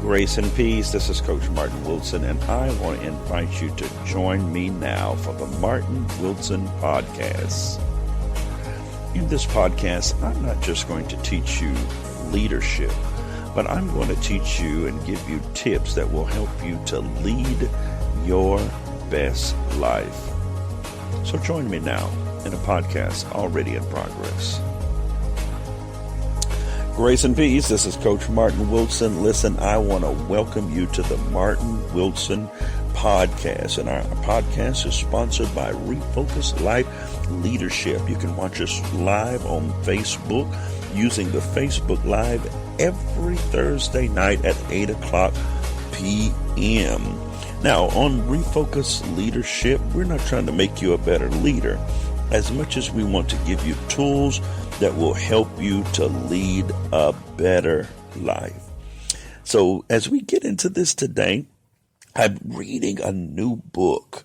Grace and peace. This is Coach Martin Wilson, and I want to invite you to join me now for the Martin Wilson Podcast. In this podcast, I'm not just going to teach you leadership, but I'm going to teach you and give you tips that will help you to lead your best life. So join me now in a podcast already in progress. Grace and peace. This is Coach Martin Wilson. Listen, I want to welcome you to the Martin Wilson Podcast. And our podcast is sponsored by Refocus Life Leadership. You can watch us live on Facebook using the Facebook Live every Thursday night at 8 o'clock p.m. Now, on Refocus Leadership, we're not trying to make you a better leader as much as we want to give you tools that will help you to lead a better life. So as we get into this today, I'm reading a new book.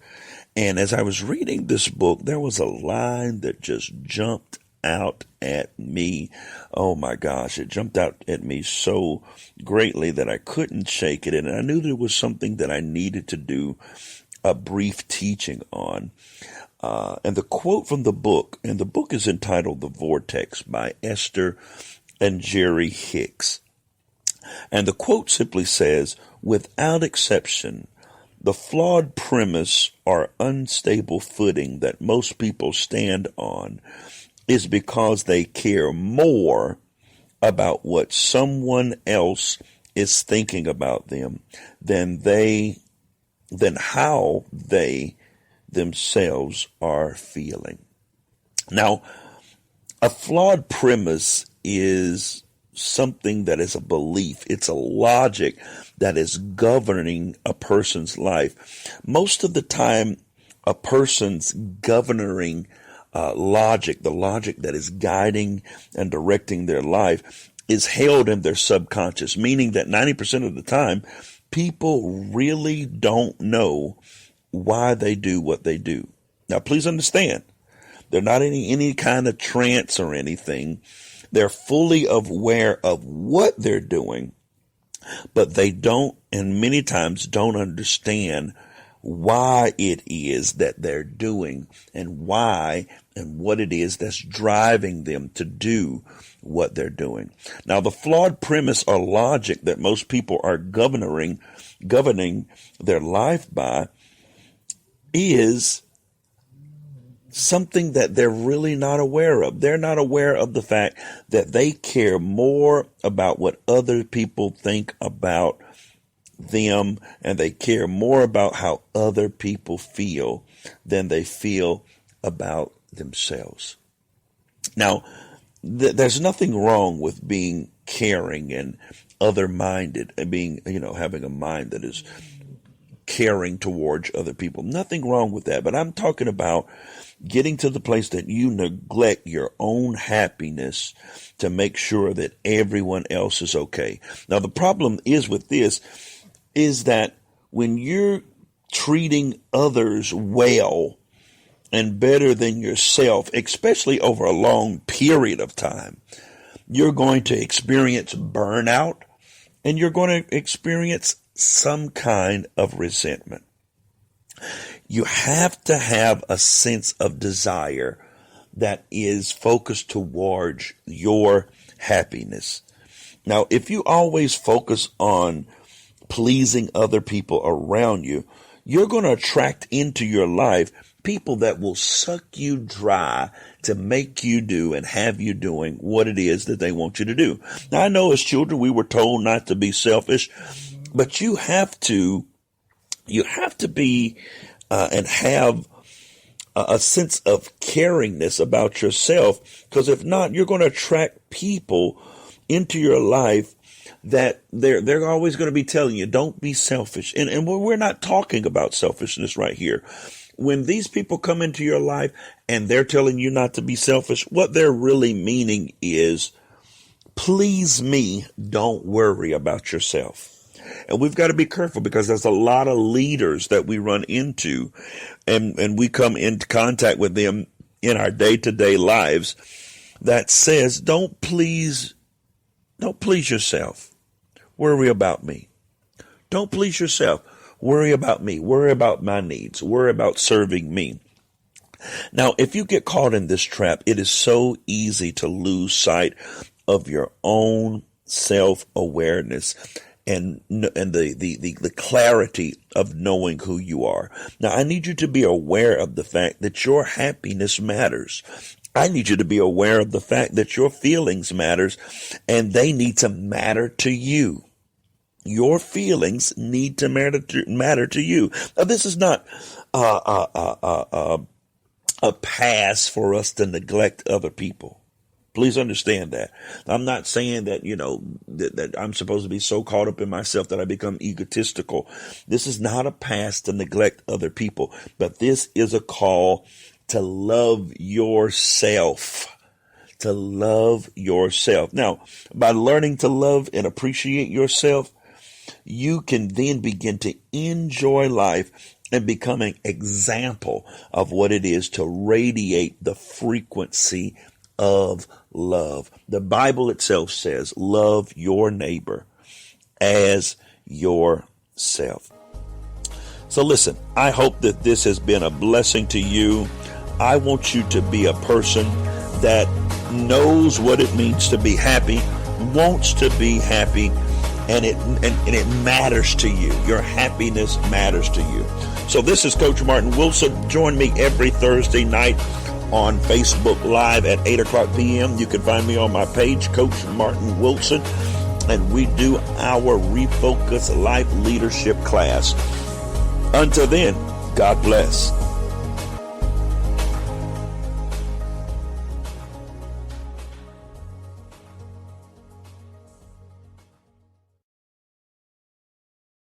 And as I was reading this book, there was a line that just jumped out at me. Oh my gosh, it jumped out at me so greatly that I couldn't shake it. And I knew there was something that I needed to do a brief teaching on. And the quote from the book, and the book is entitled The Vortex by Esther and Jerry Hicks. And the quote simply says, without exception, the flawed premise or unstable footing that most people stand on is because they care more about what someone else is thinking about them than how they themselves are feeling. Now, a flawed premise is something that is a belief. It's a logic that is governing a person's life. Most of the time, a person's governing logic, the logic that is guiding and directing their life, is held in their subconscious, meaning that 90% of the time, people really don't know why they do what they do. Now, please understand, they're not in any kind of trance or anything. They're fully aware of what they're doing, but they don't, and many times don't understand why it is that they're doing and why and what it is that's driving them to do what they're doing. Now, the flawed premise or logic that most people are governing their life by is something that they're really not aware of. They're not aware of the fact that they care more about what other people think about them, and they care more about how other people feel than they feel about themselves. Now, there's nothing wrong with being caring and other-minded and being, having a mind that is caring towards other people. Nothing wrong with that. But I'm talking about getting to the place that you neglect your own happiness to make sure that everyone else is okay. Now, the problem is with this is that when you're treating others well and better than yourself, especially over a long period of time, you're going to experience burnout and you're going to experience some kind of resentment. You have to have a sense of desire that is focused towards your happiness. Now, if you always focus on pleasing other people around you, you're going to attract into your life people that will suck you dry to make you do and have you doing what it is that they want you to do. Now, I know as children we were told not to be selfish, but you have to be and have a sense of caringness about yourself, because if not, you're going to attract people into your life that they're always going to be telling you, don't be selfish. And we're not talking about selfishness right here. When these people come into your life and they're telling you not to be selfish, what they're really meaning is, please me, don't worry about yourself. And we've got to be careful, because there's a lot of leaders that we run into and we come into contact with them in our day-to-day lives that says, don't please yourself. Worry about me. Don't please yourself. Worry about me. Worry about my needs. Worry about serving me. Now, if you get caught in this trap, it is so easy to lose sight of your own self-awareness and the clarity of knowing who you are. Now, I need you to be aware of the fact that your happiness matters. I need you to be aware of the fact that your feelings matters, and they need to matter to you. Your feelings need to matter to you. Now, this is not a pass for us to neglect other people. Please understand that. I'm not saying that, that I'm supposed to be so caught up in myself that I become egotistical. This is not a pass to neglect other people, but this is a call to love yourself. To love yourself. Now, by learning to love and appreciate yourself, you can then begin to enjoy life and become an example of what it is to radiate the frequency of love. The Bible itself says, love your neighbor as yourself. So listen, I hope that this has been a blessing to you. I want you to be a person that knows what it means to be happy, wants to be happy, and it matters to you. Your happiness matters to you. So this is Coach Martin Wilson. Join me every Thursday night on Facebook Live at 8 o'clock p.m. You can find me on my page, Coach Martin Wilson, and we do our Refocus Life Leadership class. Until then, God bless.